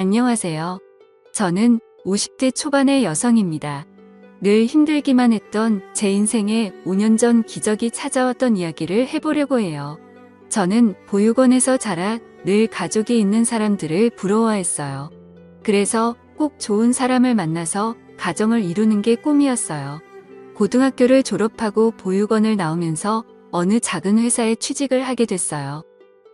안녕하세요. 저는 50대 초반의 여성입니다. 늘 힘들기만 했던 제 인생에 5년 전 기적이 찾아왔던 이야기를 해보려고 해요. 저는 보육원에서 자라 늘 가족이 있는 사람들을 부러워했어요. 그래서 꼭 좋은 사람을 만나서 가정을 이루는 게 꿈이었어요. 고등학교를 졸업하고 보육원을 나오면서 어느 작은 회사에 취직을 하게 됐어요.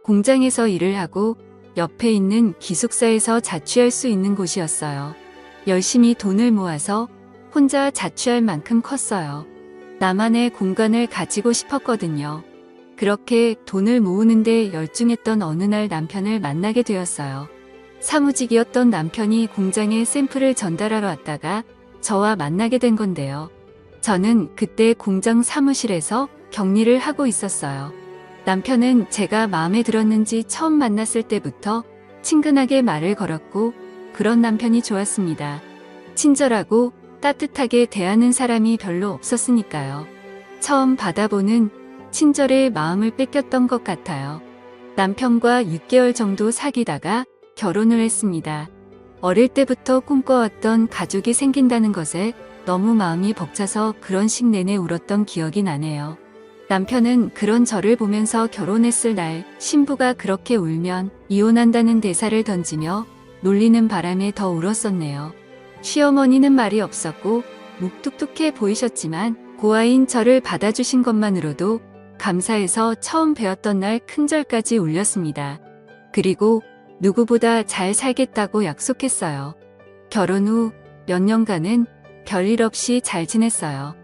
공장에서 일을 하고 옆에 있는 기숙사에서 자취할 수 있는 곳이었어요. 열심히 돈을 모아서 혼자 자취할 만큼 컸어요. 나만의 공간을 가지고 싶었거든요. 그렇게 돈을 모으는데 열중했던 어느 날 남편을 만나게 되었어요. 사무직이었던 남편이 공장에 샘플을 전달하러 왔다가 저와 만나게 된 건데요. 저는 그때 공장 사무실에서 격리를 하고 있었어요. 남편은 제가 마음에 들었는지 처음 만났을 때부터 친근하게 말을 걸었고 그런 남편이 좋았습니다. 친절하고 따뜻하게 대하는 사람이 별로 없었으니까요. 처음 받아보는 친절에 마음을 뺏겼던 것 같아요. 남편과 6개월 정도 사귀다가 결혼을 했습니다. 어릴 때부터 꿈꿔왔던 가족이 생긴다는 것에 너무 마음이 벅차서 그런 식 내내 울었던 기억이 나네요. 남편은 그런 저를 보면서 결혼했을 날 신부가 그렇게 울면 이혼한다는 대사를 던지며 놀리는 바람에 더 울었었네요. 시어머니는 말이 없었고 묵뚝뚝해 보이셨지만 고아인 저를 받아주신 것만으로도 감사해서 처음 배웠던 날 큰절까지 울렸습니다. 그리고 누구보다 잘 살겠다고 약속했어요. 결혼 후 몇 년간은 별일 없이 잘 지냈어요.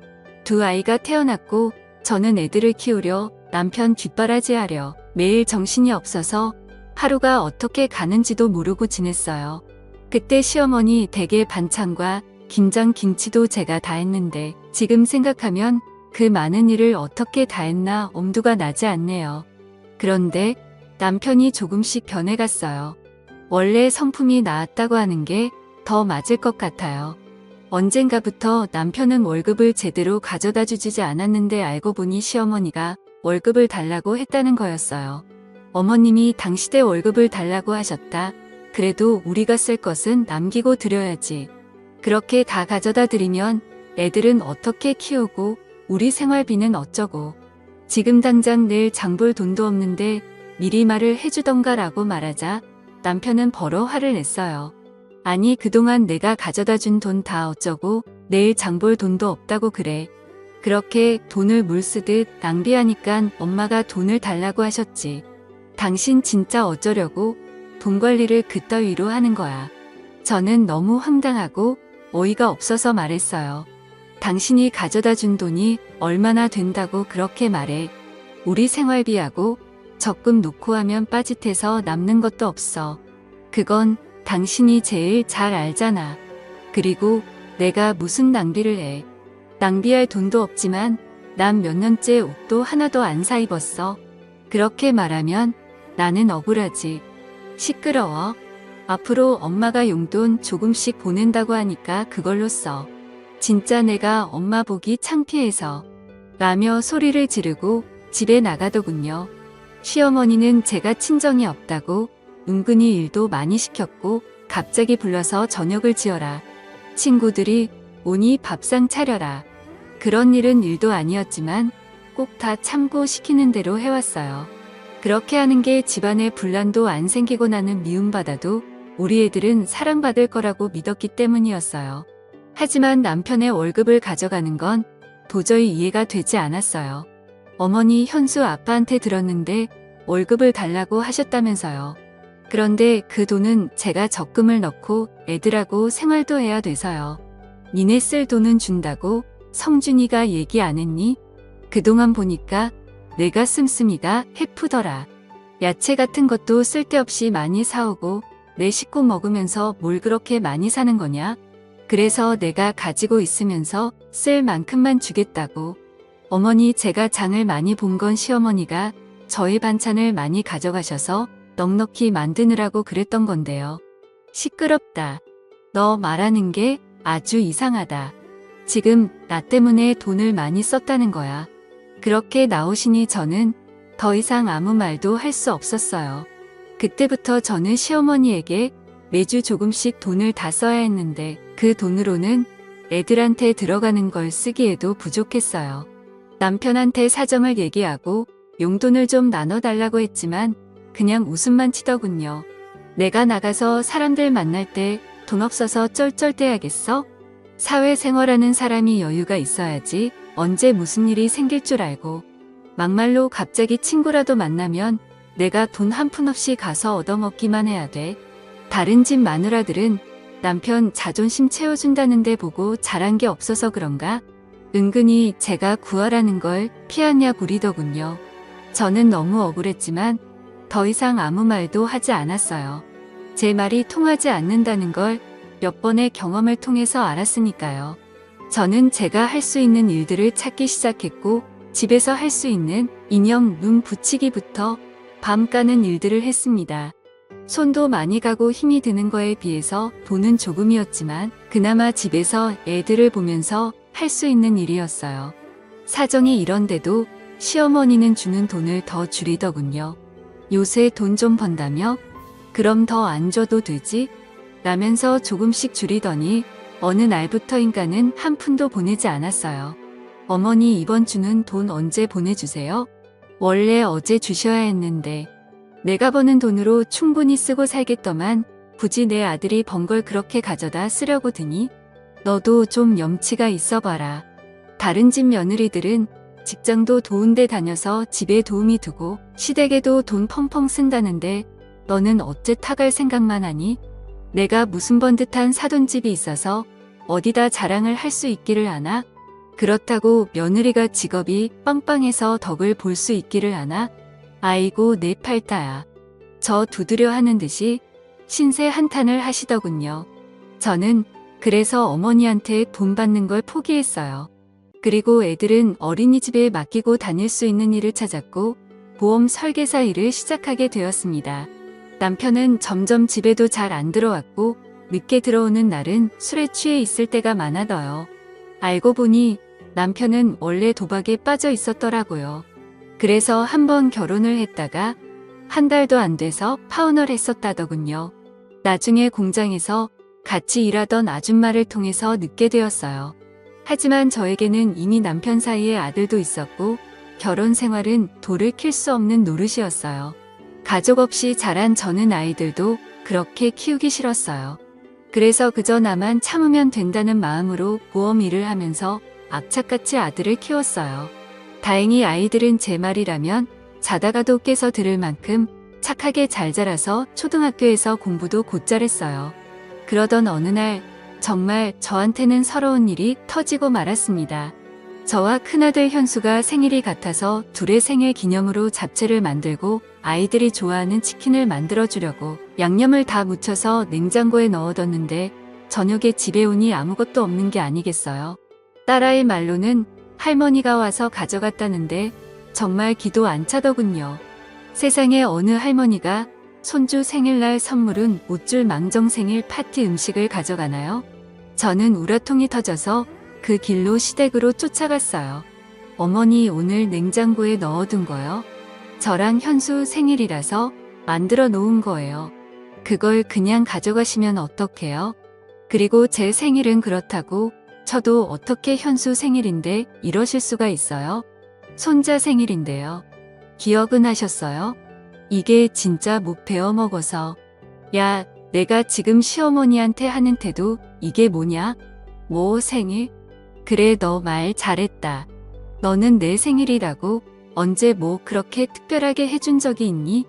두 아이가 태어났고 저는 애들을 키우려 남편 뒷바라지하려 매일 정신이 없어서 하루가 어떻게 가는지도 모르고 지냈어요. 그때 시어머니 댁의 반찬과 김장 김치도 제가 다 했는데 지금 생각하면 그 많은 일을 어떻게 다 했나 엄두가 나지 않네요. 그런데 남편이 조금씩 변해갔어요. 원래 성품이 나았다고 하는 게 더 맞을 것 같아요. 언젠가부터 남편은 월급을 제대로 가져다 주지 않았는데 알고 보니 시어머니가 월급을 달라고 했다는 거였어요. 어머님이 당시대 월급을 달라고 하셨다. 그래도 우리가 쓸 것은 남기고 드려야지. 그렇게 다 가져다 드리면 애들은 어떻게 키우고 우리 생활비는 어쩌고. 지금 당장 내일 장볼 돈도 없는데 미리 말을 해주던가 라고 말하자 남편은 버러 화를 냈어요. 아니 그동안 내가 가져다 준 돈 다 어쩌고 내일 장볼 돈도 없다고 그래. 그렇게 돈을 물 쓰듯 낭비하니깐 엄마가 돈을 달라고 하셨지. 당신 진짜 어쩌려고 돈 관리를 그따위로 하는 거야. 저는 너무 황당하고 어이가 없어서 말했어요. 당신이 가져다 준 돈이 얼마나 된다고 그렇게 말해. 우리 생활비하고 적금 놓고 하면 빠짓해서 남는 것도 없어. 그건 당신이 제일 잘 알잖아. 그리고 내가 무슨 낭비를 해. 낭비할 돈도 없지만 난 몇 년째 옷도 하나도 안 사 입었어. 그렇게 말하면 나는 억울하지. 시끄러워. 앞으로 엄마가 용돈 조금씩 보낸다고 하니까 그걸로 써. 진짜 내가 엄마 보기 창피해서. 라며 소리를 지르고 집에 나가더군요. 시어머니는 제가 친정이 없다고 은근히 일도 많이 시켰고 갑자기 불러서 저녁을 지어라. 친구들이 오니 밥상 차려라. 그런 일은 일도 아니었지만 꼭 다 참고 시키는 대로 해왔어요. 그렇게 하는 게 집안에 분란도 안 생기고 나는 미움받아도 우리 애들은 사랑받을 거라고 믿었기 때문이었어요. 하지만 남편의 월급을 가져가는 건 도저히 이해가 되지 않았어요. 어머니 현수 아빠한테 들었는데 월급을 달라고 하셨다면서요. 그런데 그 돈은 제가 적금을 넣고 애들하고 생활도 해야 돼서요. 니네 쓸 돈은 준다고 성준이가 얘기 안 했니? 그동안 보니까 내가 씀씀이가 해프더라. 야채 같은 것도 쓸데없이 많이 사오고 내 식구 먹으면서 뭘 그렇게 많이 사는 거냐? 그래서 내가 가지고 있으면서 쓸 만큼만 주겠다고. 어머니 제가 장을 많이 본 건 시어머니가 저희 반찬을 많이 가져가셔서 넉넉히 만드느라고 그랬던 건데요. 시끄럽다. 너 말하는 게 아주 이상하다. 지금 나 때문에 돈을 많이 썼다는 거야. 그렇게 나오시니 저는 더 이상 아무 말도 할 수 없었어요. 그때부터 저는 시어머니에게 매주 조금씩 돈을 다 써야 했는데 그 돈으로는 애들한테 들어가는 걸 쓰기에도 부족했어요. 남편한테 사정을 얘기하고 용돈을 좀 나눠달라고 했지만 그냥 웃음만 치더군요. 내가 나가서 사람들 만날 때 돈 없어서 쩔쩔대야겠어? 사회생활하는 사람이 여유가 있어야지 언제 무슨 일이 생길 줄 알고 막말로 갑자기 친구라도 만나면 내가 돈 한 푼 없이 가서 얻어먹기만 해야 돼. 다른 집 마누라들은 남편 자존심 채워준다는데 보고 잘한 게 없어서 그런가? 은근히 제가 구하라는 걸 피하냐 부리더군요. 저는 너무 억울했지만 더 이상 아무 말도 하지 않았어요. 제 말이 통하지 않는다는 걸 몇 번의 경험을 통해서 알았으니까요. 저는 제가 할 수 있는 일들을 찾기 시작했고 집에서 할 수 있는 인형 눈 붙이기부터 밤 까는 일들을 했습니다. 손도 많이 가고 힘이 드는 거에 비해서 돈은 조금이었지만 그나마 집에서 애들을 보면서 할 수 있는 일이었어요. 사정이 이런데도 시어머니는 주는 돈을 더 줄이더군요. 요새 돈 좀 번다며? 그럼 더 안 줘도 되지? 라면서 조금씩 줄이더니 어느 날부터인가는 한 푼도 보내지 않았어요. 어머니 이번 주는 돈 언제 보내주세요? 원래 어제 주셔야 했는데 내가 버는 돈으로 충분히 쓰고 살겠더만 굳이 내 아들이 번 걸 그렇게 가져다 쓰려고 드니? 너도 좀 염치가 있어 봐라. 다른 집 며느리들은 직장도 좋은데 다녀서 집에 도움이 되고 시댁에도 돈 펑펑 쓴다는데 너는 어째 타갈 생각만 하니? 내가 무슨 번듯한 사돈집이 있어서 어디다 자랑을 할 수 있기를 아나? 그렇다고 며느리가 직업이 빵빵해서 덕을 볼 수 있기를 아나? 아이고 내 팔다야. 저 두드려 하는 듯이 신세 한탄을 하시더군요. 저는 그래서 어머니한테 돈 받는 걸 포기했어요. 그리고 애들은 어린이집에 맡기고 다닐 수 있는 일을 찾았고 보험 설계사 일을 시작하게 되었습니다. 남편은 점점 집에도 잘 안 들어왔고 늦게 들어오는 날은 술에 취해 있을 때가 많아져요. 알고 보니 남편은 원래 도박에 빠져 있었더라고요. 그래서 한번 결혼을 했다가 한 달도 안 돼서 파혼을 했었다더군요. 나중에 공장에서 같이 일하던 아줌마를 통해서 늦게 되었어요. 하지만 저에게는 이미 남편 사이에 아들도 있었고 결혼 생활은 돌을 킬 수 없는 노릇이었어요. 가족 없이 자란 저는 아이들도 그렇게 키우기 싫었어요. 그래서 그저 나만 참으면 된다는 마음으로 보험 일을 하면서 악착같이 아들을 키웠어요. 다행히 아이들은 제 말이라면 자다가도 깨서 들을 만큼 착하게 잘 자라서 초등학교에서 공부도 곧잘 했어요. 그러던 어느 날 정말 저한테는 서러운 일이 터지고 말았습니다. 저와 큰아들 현수가 생일이 같아서 둘의 생일 기념으로 잡채를 만들고 아이들이 좋아하는 치킨을 만들어주려고 양념을 다 묻혀서 냉장고에 넣어뒀는데 저녁에 집에 오니 아무것도 없는 게 아니겠어요. 딸아이 말로는 할머니가 와서 가져갔다는데 정말 기도 안 차더군요. 세상에 어느 할머니가 손주 생일날 선물은 못줄 망정 생일 파티 음식을 가져가나요? 저는 우라통이 터져서 그 길로 시댁으로 쫓아갔어요. 어머니 오늘 냉장고에 넣어둔 거요. 저랑 현수 생일이라서 만들어 놓은 거예요. 그걸 그냥 가져가시면 어떡해요? 그리고 제 생일은 그렇다고 저도 어떻게 현수 생일인데 이러실 수가 있어요? 손자 생일인데요. 기억은 하셨어요? 이게 진짜 못 배워 먹어서. 야, 내가 지금 시어머니한테 하는 태도 이게 뭐냐? 뭐 생일? 그래 너 말 잘했다. 너는 내 생일이라고 언제 뭐 그렇게 특별하게 해준 적이 있니?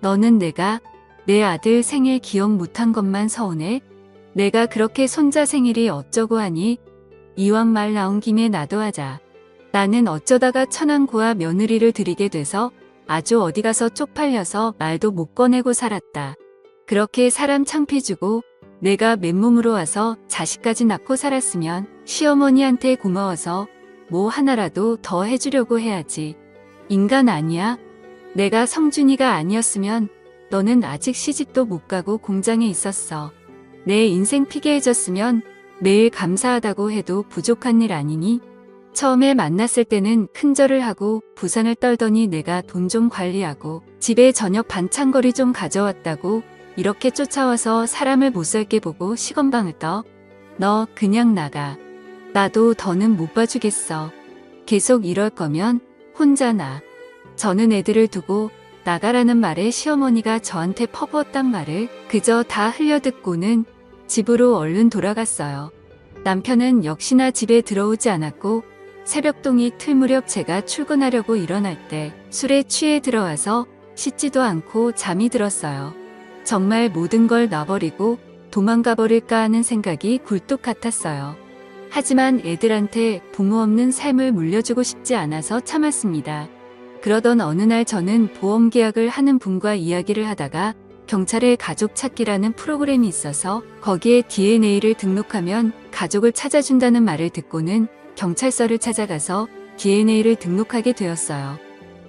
너는 내가 내 아들 생일 기억 못한 것만 서운해? 내가 그렇게 손자 생일이 어쩌고 하니? 이왕 말 나온 김에 나도 하자. 나는 어쩌다가 천안고아 며느리를 들이게 돼서 아주 어디 가서 쪽팔려서 말도 못 꺼내고 살았다. 그렇게 사람 창피 주고 내가 맨몸으로 와서 자식까지 낳고 살았으면 시어머니한테 고마워서 뭐 하나라도 더 해주려고 해야지. 인간 아니야? 내가 성준이가 아니었으면 너는 아직 시집도 못 가고 공장에 있었어. 내 인생 피게 해줬으면 매일 감사하다고 해도 부족한 일 아니니? 처음에 만났을 때는 큰절을 하고 부산을 떨더니 내가 돈 좀 관리하고 집에 저녁 반찬거리 좀 가져왔다고 이렇게 쫓아와서 사람을 못살게 보고 시건방을 떠. 너 그냥 나가. 나도 더는 못 봐주겠어. 계속 이럴 거면 혼자 나. 저는 애들을 두고 나가라는 말에 시어머니가 저한테 퍼부었단 말을 그저 다 흘려듣고는 집으로 얼른 돌아갔어요. 남편은 역시나 집에 들어오지 않았고 새벽동이 틀 무렵 제가 출근하려고 일어날 때 술에 취해 들어와서 씻지도 않고 잠이 들었어요. 정말 모든 걸 놔버리고 도망가 버릴까 하는 생각이 굴뚝 같았어요. 하지만 애들한테 부모 없는 삶을 물려주고 싶지 않아서 참았습니다. 그러던 어느 날 저는 보험 계약을 하는 분과 이야기를 하다가 경찰의 가족 찾기라는 프로그램이 있어서 거기에 DNA를 등록하면 가족을 찾아준다는 말을 듣고는 경찰서를 찾아가서 DNA를 등록하게 되었어요.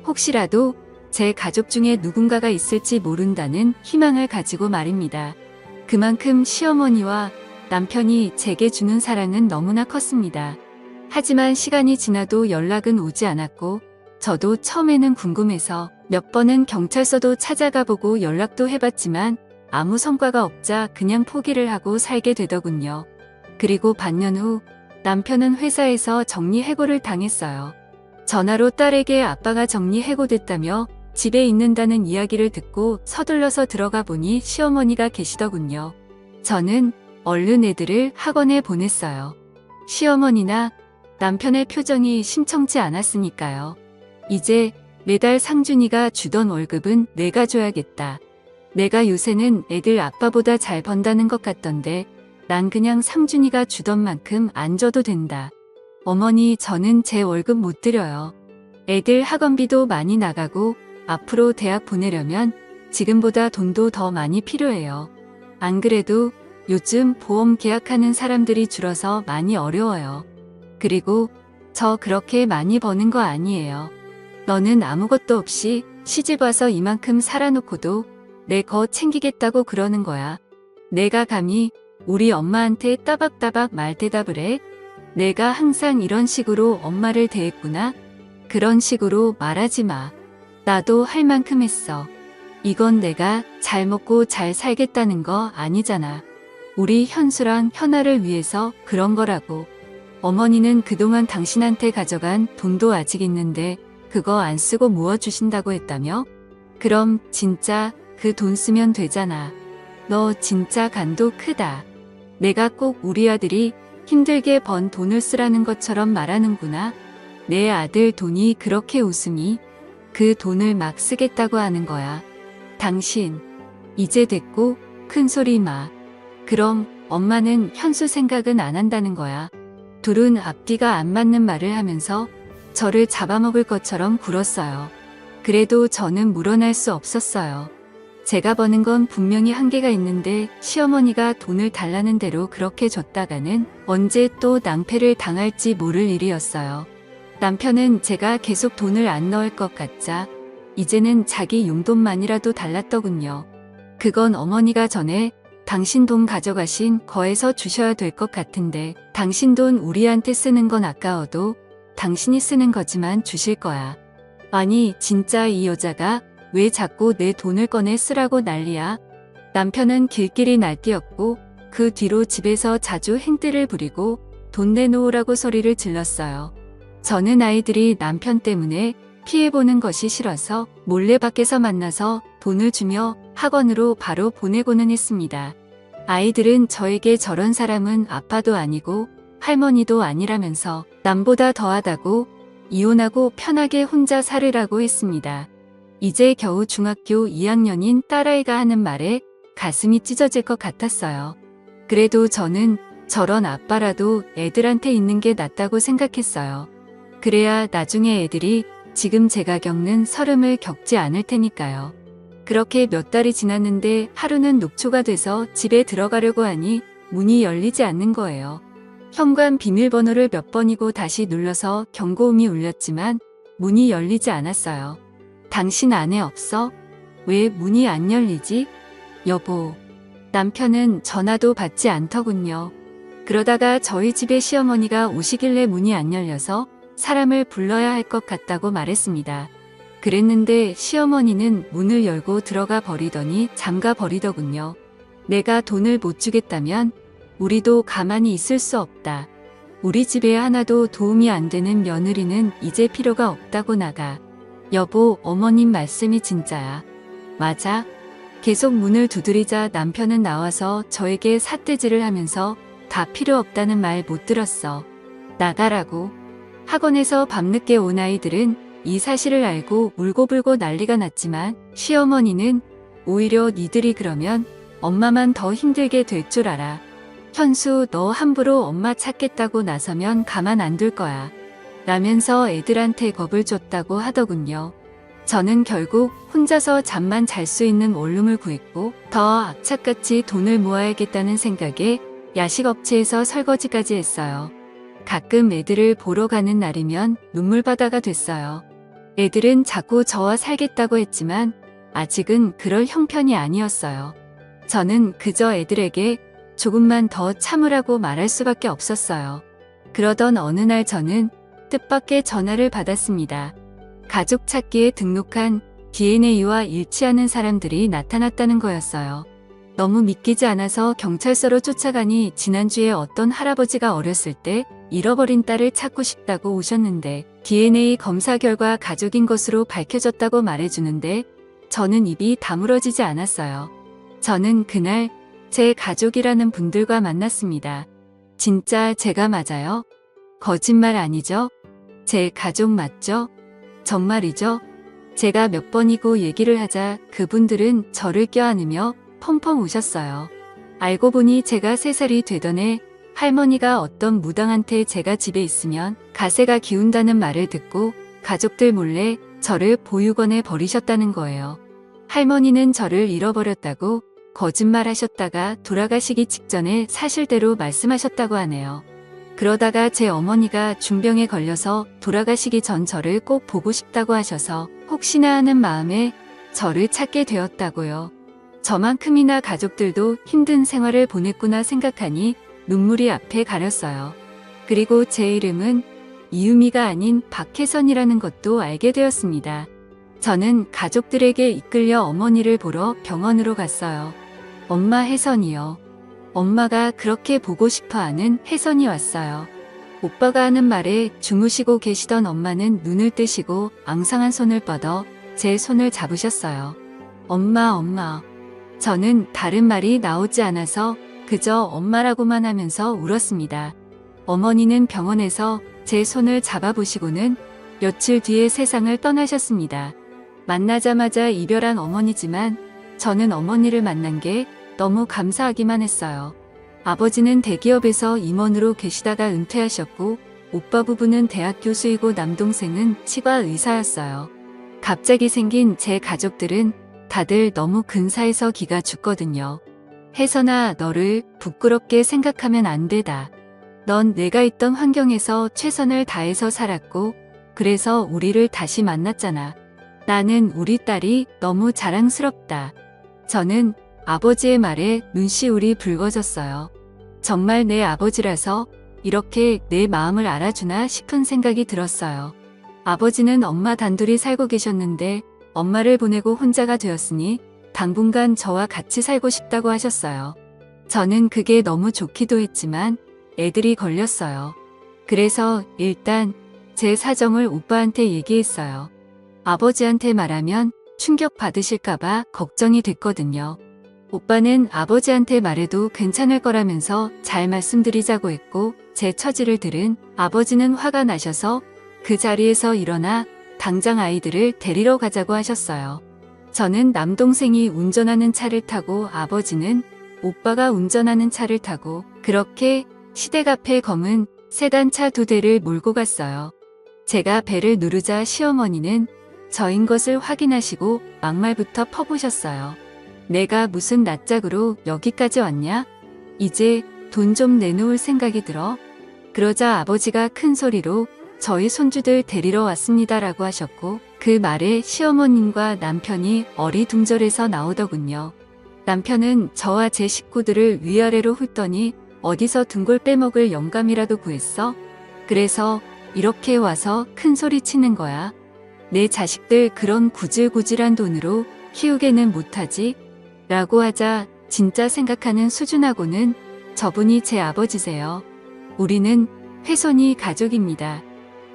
혹시라도 제 가족 중에 누군가가 있을지 모른다는 희망을 가지고 말입니다. 그만큼 시어머니와 남편이 제게 주는 사랑은 너무나 컸습니다. 하지만 시간이 지나도 연락은 오지 않았고 저도 처음에는 궁금해서 몇 번은 경찰서도 찾아가 보고 연락도 해봤지만 아무 성과가 없자 그냥 포기를 하고 살게 되더군요. 그리고 반년 후 남편은 회사에서 정리해고를 당했어요. 전화로 딸에게 아빠가 정리해고됐다며 집에 있는다는 이야기를 듣고 서둘러서 들어가 보니 시어머니가 계시더군요. 저는 얼른 애들을 학원에 보냈어요. 시어머니나 남편의 표정이 심청치 않았으니까요. 이제 매달 상준이가 주던 월급은 내가 줘야겠다. 내가 요새는 애들 아빠보다 잘 번다는 것 같던데 난 그냥 상준이가 주던 만큼 안 줘도 된다. 어머니, 저는 제 월급 못 드려요. 애들 학원비도 많이 나가고 앞으로 대학 보내려면 지금보다 돈도 더 많이 필요해요. 안 그래도 요즘 보험 계약하는 사람들이 줄어서 많이 어려워요. 그리고 저 그렇게 많이 버는 거 아니에요. 너는 아무것도 없이 시집 와서 이만큼 살아놓고도 내 거 챙기겠다고 그러는 거야. 내가 감히 우리 엄마한테 따박따박 말 대답을 해? 내가 항상 이런 식으로 엄마를 대했구나. 그런 식으로 말하지 마. 나도 할 만큼 했어. 이건 내가 잘 먹고 잘 살겠다는 거 아니잖아. 우리 현수랑 현아를 위해서 그런 거라고. 어머니는 그동안 당신한테 가져간 돈도 아직 있는데 그거 안 쓰고 모아주신다고 했다며? 그럼 진짜 그 돈 쓰면 되잖아. 너 진짜 간도 크다. 내가 꼭 우리 아들이 힘들게 번 돈을 쓰라는 것처럼 말하는구나. 내 아들 돈이 그렇게 웃음이 그 돈을 막 쓰겠다고 하는 거야. 당신 이제 됐고 큰 소리 마. 그럼 엄마는 현수 생각은 안 한다는 거야. 둘은 앞뒤가 안 맞는 말을 하면서 저를 잡아먹을 것처럼 굴었어요. 그래도 저는 물어날 수 없었어요. 제가 버는 건 분명히 한계가 있는데 시어머니가 돈을 달라는 대로 그렇게 줬다가는 언제 또 낭패를 당할지 모를 일이었어요. 남편은 제가 계속 돈을 안 넣을 것 같자 이제는 자기 용돈만이라도 달랐더군요. 그건 어머니가 전에 당신 돈 가져가신 거에서 주셔야 될 것 같은데 당신 돈 우리한테 쓰는 건 아까워도 당신이 쓰는 거지만 주실 거야. 아니, 진짜 이 여자가 왜 자꾸 내 돈을 꺼내 쓰라고 난리야. 남편은 길길이 날뛰었고 그 뒤로 집에서 자주 행패를 부리고 돈 내놓으라고 소리를 질렀어요. 저는 아이들이 남편 때문에 피해보는 것이 싫어서 몰래 밖에서 만나서 돈을 주며 학원으로 바로 보내고는 했습니다. 아이들은 저에게 저런 사람은 아빠도 아니고 할머니도 아니라면서 남보다 더하다고 이혼하고 편하게 혼자 살으라고 했습니다. 이제 겨우 중학교 2학년인 딸아이가 하는 말에 가슴이 찢어질 것 같았어요. 그래도 저는 저런 아빠라도 애들한테 있는 게 낫다고 생각했어요. 그래야 나중에 애들이 지금 제가 겪는 서름을 겪지 않을 테니까요. 그렇게 몇 달이 지났는데 하루는 녹초가 돼서 집에 들어가려고 하니 문이 열리지 않는 거예요. 현관 비밀번호를 몇 번이고 다시 눌러서 경고음이 울렸지만 문이 열리지 않았어요. 당신 안에 없어? 왜 문이 안 열리지? 여보. 남편은 전화도 받지 않더군요. 그러다가 저희 집에 시어머니가 오시길래 문이 안 열려서 사람을 불러야 할 것 같다고 말했습니다. 그랬는데 시어머니는 문을 열고 들어가 버리더니 잠가 버리더군요. 내가 돈을 못 주겠다면 우리도 가만히 있을 수 없다. 우리 집에 하나도 도움이 안 되는 며느리는 이제 필요가 없다고 나가. 여보, 어머님 말씀이 진짜야. 맞아. 계속 문을 두드리자 남편은 나와서 저에게 삿대질을 하면서 다 필요 없다는 말 못 들었어. 나가라고. 학원에서 밤늦게 온 아이들은 이 사실을 알고 울고불고 난리가 났지만 시어머니는 오히려 니들이 그러면 엄마만 더 힘들게 될 줄 알아. 현수, 너 함부로 엄마 찾겠다고 나서면 가만 안 둘 거야. 라면서 애들한테 겁을 줬다고 하더군요. 저는 결국 혼자서 잠만 잘 수 있는 원룸을 구했고 더 악착같이 돈을 모아야겠다는 생각에 야식업체에서 설거지까지 했어요. 가끔 애들을 보러 가는 날이면 눈물바다가 됐어요. 애들은 자꾸 저와 살겠다고 했지만 아직은 그럴 형편이 아니었어요. 저는 그저 애들에게 조금만 더 참으라고 말할 수밖에 없었어요. 그러던 어느 날 저는 뜻밖의 전화를 받았습니다. 가족 찾기에 등록한 DNA와 일치하는 사람들이 나타났다는 거였어요. 너무 믿기지 않아서 경찰서로 쫓아가니 지난주에 어떤 할아버지가 어렸을 때 잃어버린 딸을 찾고 싶다고 오셨는데 DNA 검사 결과 가족인 것으로 밝혀졌다고 말해주는데 저는 입이 다물어지지 않았어요. 저는 그날 제 가족이라는 분들과 만났습니다. 진짜 제가 맞아요? 거짓말 아니죠? 제 가족 맞죠? 정말이죠? 제가 몇 번이고 얘기를 하자 그분들은 저를 껴안으며 펑펑 우셨어요. 알고 보니 제가 3살이 되던 해 할머니가 어떤 무당한테 제가 집에 있으면 가세가 기운다는 말을 듣고 가족들 몰래 저를 보육원에 버리셨다는 거예요. 할머니는 저를 잃어버렸다고 거짓말하셨다가 돌아가시기 직전에 사실대로 말씀하셨다고 하네요. 그러다가 제 어머니가 중병에 걸려서 돌아가시기 전 저를 꼭 보고 싶다고 하셔서 혹시나 하는 마음에 저를 찾게 되었다고요. 저만큼이나 가족들도 힘든 생활을 보냈구나 생각하니 눈물이 앞에 가렸어요. 그리고 제 이름은 이유미가 아닌 박혜선이라는 것도 알게 되었습니다. 저는 가족들에게 이끌려 어머니를 보러 병원으로 갔어요. 엄마 혜선이요. 엄마가 그렇게 보고 싶어하는 혜선이 왔어요. 오빠가 하는 말에 주무시고 계시던 엄마는 눈을 뜨시고 앙상한 손을 뻗어 제 손을 잡으셨어요. 엄마. 저는 다른 말이 나오지 않아서 그저 엄마라고만 하면서 울었습니다. 어머니는 병원에서 제 손을 잡아보시고는 며칠 뒤에 세상을 떠나셨습니다. 만나자마자 이별한 어머니지만 저는 어머니를 만난 게 너무 감사하기만 했어요. 아버지는 대기업에서 임원으로 계시다가 은퇴하셨고 오빠 부부는 대학 교수이고 남동생은 치과 의사였어요. 갑자기 생긴 제 가족들은 다들 너무 근사해서 기가 죽거든요. 혜선아, 너를 부끄럽게 생각하면 안 되다. 넌 내가 있던 환경에서 최선을 다해서 살았고 그래서 우리를 다시 만났잖아. 나는 우리 딸이 너무 자랑스럽다. 저는 아버지의 말에 눈시울이 붉어졌어요. 정말 내 아버지라서 이렇게 내 마음을 알아주나 싶은 생각이 들었어요. 아버지는 엄마 단둘이 살고 계셨는데 엄마를 보내고 혼자가 되었으니 당분간 저와 같이 살고 싶다고 하셨어요. 저는 그게 너무 좋기도 했지만 애들이 걸렸어요. 그래서 일단 제 사정을 오빠한테 얘기했어요. 아버지한테 말하면 충격 받으실까봐 걱정이 됐거든요. 오빠는 아버지한테 말해도 괜찮을 거라면서 잘 말씀드리자고 했고 제 처지를 들은 아버지는 화가 나셔서 그 자리에서 일어나 당장 아이들을 데리러 가자고 하셨어요. 저는 남동생이 운전하는 차를 타고 아버지는 오빠가 운전하는 차를 타고 그렇게 시댁 앞에 검은 세단차 2대를 몰고 갔어요. 제가 배를 누르자 시어머니는 저인 것을 확인하시고 막말부터 퍼부셨어요. 내가 무슨 낯짝으로 여기까지 왔냐? 이제 돈 좀 내놓을 생각이 들어? 그러자 아버지가 큰 소리로 저희 손주들 데리러 왔습니다라고 하셨고 그 말에 시어머님과 남편이 어리둥절해서 나오더군요. 남편은 저와 제 식구들을 위아래로 훑더니 어디서 등골 빼먹을 영감이라도 구했어? 그래서 이렇게 와서 큰 소리 치는 거야. 내 자식들 그런 구질구질한 돈으로 키우게는 못하지? 라고 하자 진짜 생각하는 수준하고는 저분이 제 아버지세요. 우리는 훼손이 가족입니다.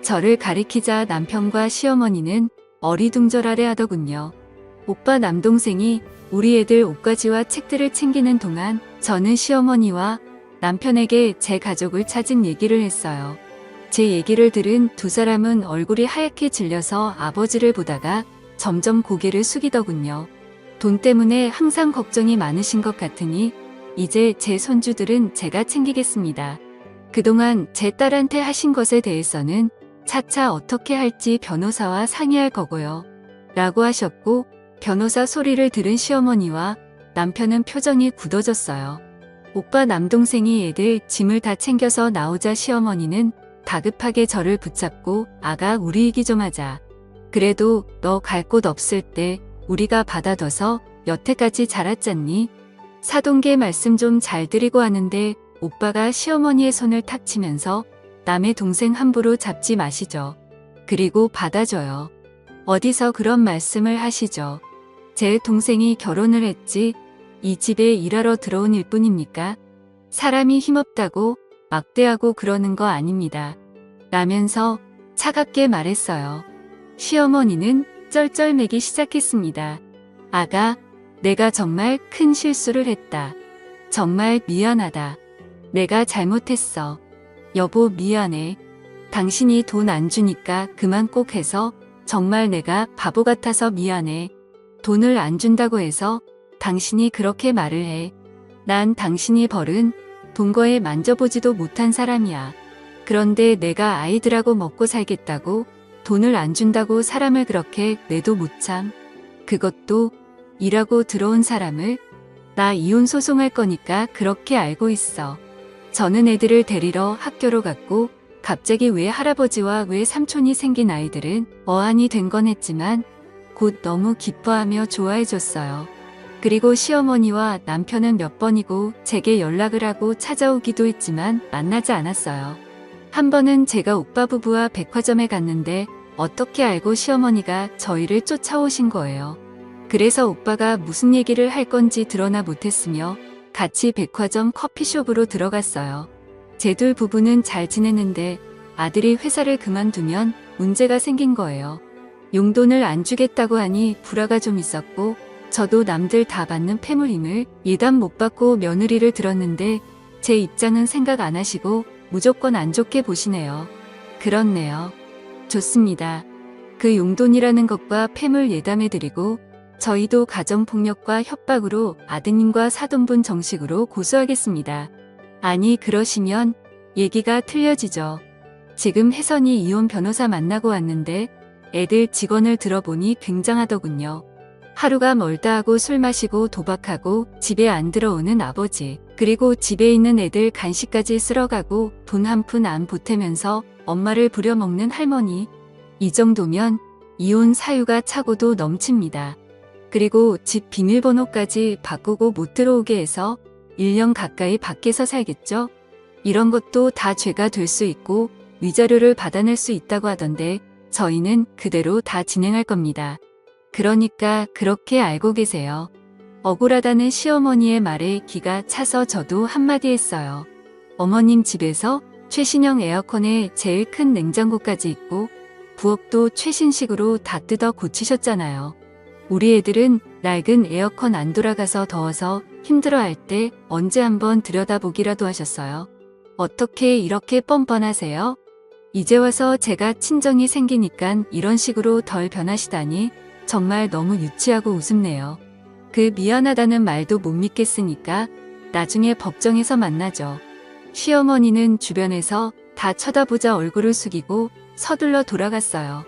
저를 가리키자 남편과 시어머니는 어리둥절하려 하더군요. 오빠 남동생이 우리 애들 옷가지와 책들을 챙기는 동안 저는 시어머니와 남편에게 제 가족을 찾은 얘기를 했어요. 제 얘기를 들은 두 사람은 얼굴이 하얗게 질려서 아버지를 보다가 점점 고개를 숙이더군요. 돈 때문에 항상 걱정이 많으신 것 같으니 이제 제 손주들은 제가 챙기겠습니다. 그동안 제 딸한테 하신 것에 대해서는 차차 어떻게 할지 변호사와 상의할 거고요. 라고 하셨고 변호사 소리를 들은 시어머니와 남편은 표정이 굳어졌어요. 오빠 남동생이 애들 짐을 다 챙겨서 나오자 시어머니는 다급하게 저를 붙잡고 아가 우리 얘기 좀 하자. 그래도 너 갈 곳 없을 때 우리가 받아둬서 여태까지 자랐잖니? 사돈계 말씀 좀 잘 드리고 하는데 오빠가 시어머니의 손을 탁 치면서 남의 동생 함부로 잡지 마시죠. 그리고 받아줘요. 어디서 그런 말씀을 하시죠. 제 동생이 결혼을 했지 이 집에 일하러 들어온 일뿐입니까? 사람이 힘없다고 막대하고 그러는 거 아닙니다. 라면서 차갑게 말했어요. 시어머니는 쩔쩔매기 시작했습니다. 아가, 내가 정말 큰 실수를 했다. 정말 미안하다. 내가 잘못했어. 여보 미안해. 당신이 돈 안 주니까 그만 꼭 해서 정말 내가 바보 같아서 미안해. 돈을 안 준다고 해서 당신이 그렇게 말을 해. 난 당신이 벌은 돈거에 만져보지도 못한 사람이야. 그런데 내가 아이들하고 먹고 살겠다고 돈을 안 준다고 사람을 그렇게 내도 못 참. 그것도 일하고 들어온 사람을. 나 이혼 소송할 거니까 그렇게 알고 있어. 저는 애들을 데리러 학교로 갔고 갑자기 왜 할아버지와 왜 삼촌이 생긴 아이들은 어안이 된 건 했지만 곧 너무 기뻐하며 좋아해줬어요. 그리고 시어머니와 남편은 몇 번이고 제게 연락을 하고 찾아오기도 했지만 만나지 않았어요. 한 번은 제가 오빠 부부와 백화점에 갔는데 어떻게 알고 시어머니가 저희를 쫓아오신 거예요. 그래서 오빠가 무슨 얘기를 할 건지 드러나 못했으며 같이 백화점 커피숍으로 들어갔어요. 제 둘 부부는 잘 지내는데 아들이 회사를 그만두면 문제가 생긴 거예요. 용돈을 안 주겠다고 하니 불화가 좀 있었고 저도 남들 다 받는 패물임을 예단 못 받고 며느리를 들었는데 제 입장은 생각 안 하시고 무조건 안 좋게 보시네요. 그렇네요. 좋습니다. 그 용돈이라는 것과 패물 예담해드리고 저희도 가정폭력과 협박으로 아드님과 사돈분 정식으로 고소하겠습니다. 아니 그러시면 얘기가 틀려지죠. 지금 혜선이 이혼 변호사 만나고 왔는데 애들 직원을 들어보니 굉장하더군요. 하루가 멀다 하고 술 마시고 도박하고 집에 안 들어오는 아버지, 그리고 집에 있는 애들 간식까지 쓸어가고 돈 한 푼 안 보태면서 엄마를 부려먹는 할머니. 이 정도면 이혼 사유가 차고도 넘칩니다. 그리고 집 비밀번호까지 바꾸고 못 들어오게 해서 1년 가까이 밖에서 살겠죠? 이런 것도 다 죄가 될 수 있고 위자료를 받아낼 수 있다고 하던데 저희는 그대로 다 진행할 겁니다. 그러니까 그렇게 알고 계세요. 억울하다는 시어머니의 말에 기가 차서 저도 한마디 했어요. 어머님 집에서 최신형 에어컨에 제일 큰 냉장고까지 있고 부엌도 최신식으로 다 뜯어 고치셨잖아요. 우리 애들은 낡은 에어컨 안 돌아가서 더워서 힘들어할 때 언제 한번 들여다보기라도 하셨어요. 어떻게 이렇게 뻔뻔하세요? 이제 와서 제가 친정이 생기니깐 이런 식으로 덜 변하시다니 정말 너무 유치하고 우습네요. 그 미안하다는 말도 못 믿겠으니까 나중에 법정에서 만나죠. 시어머니는 주변에서 다 쳐다보자 얼굴을 숙이고 서둘러 돌아갔어요.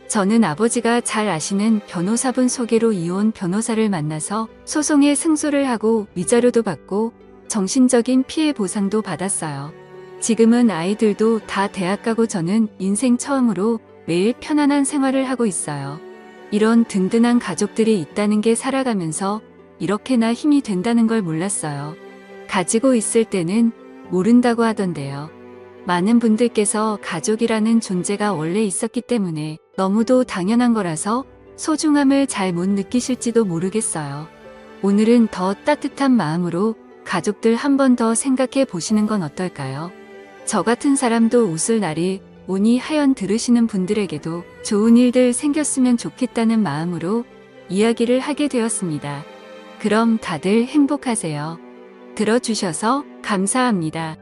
저는 아버지가 잘 아시는 변호사분 소개로 이혼 변호사를 만나서 소송에 승소를 하고 위자료도 받고 정신적인 피해 보상도 받았어요. 지금은 아이들도 다 대학 가고 저는 인생 처음으로 매일 편안한 생활을 하고 있어요. 이런 든든한 가족들이 있다는 게 살아가면서 이렇게나 힘이 된다는 걸 몰랐어요. 가지고 있을 때는 모른다고 하던데요. 많은 분들께서 가족이라는 존재가 원래 있었기 때문에 너무도 당연한 거라서 소중함을 잘 못 느끼실지도 모르겠어요. 오늘은 더 따뜻한 마음으로 가족들 한 번 더 생각해 보시는 건 어떨까요? 저 같은 사람도 웃을 날이 오니 하연 들으시는 분들에게도 좋은 일들 생겼으면 좋겠다는 마음으로 이야기를 하게 되었습니다. 그럼 다들 행복하세요. 들어주셔서 감사합니다.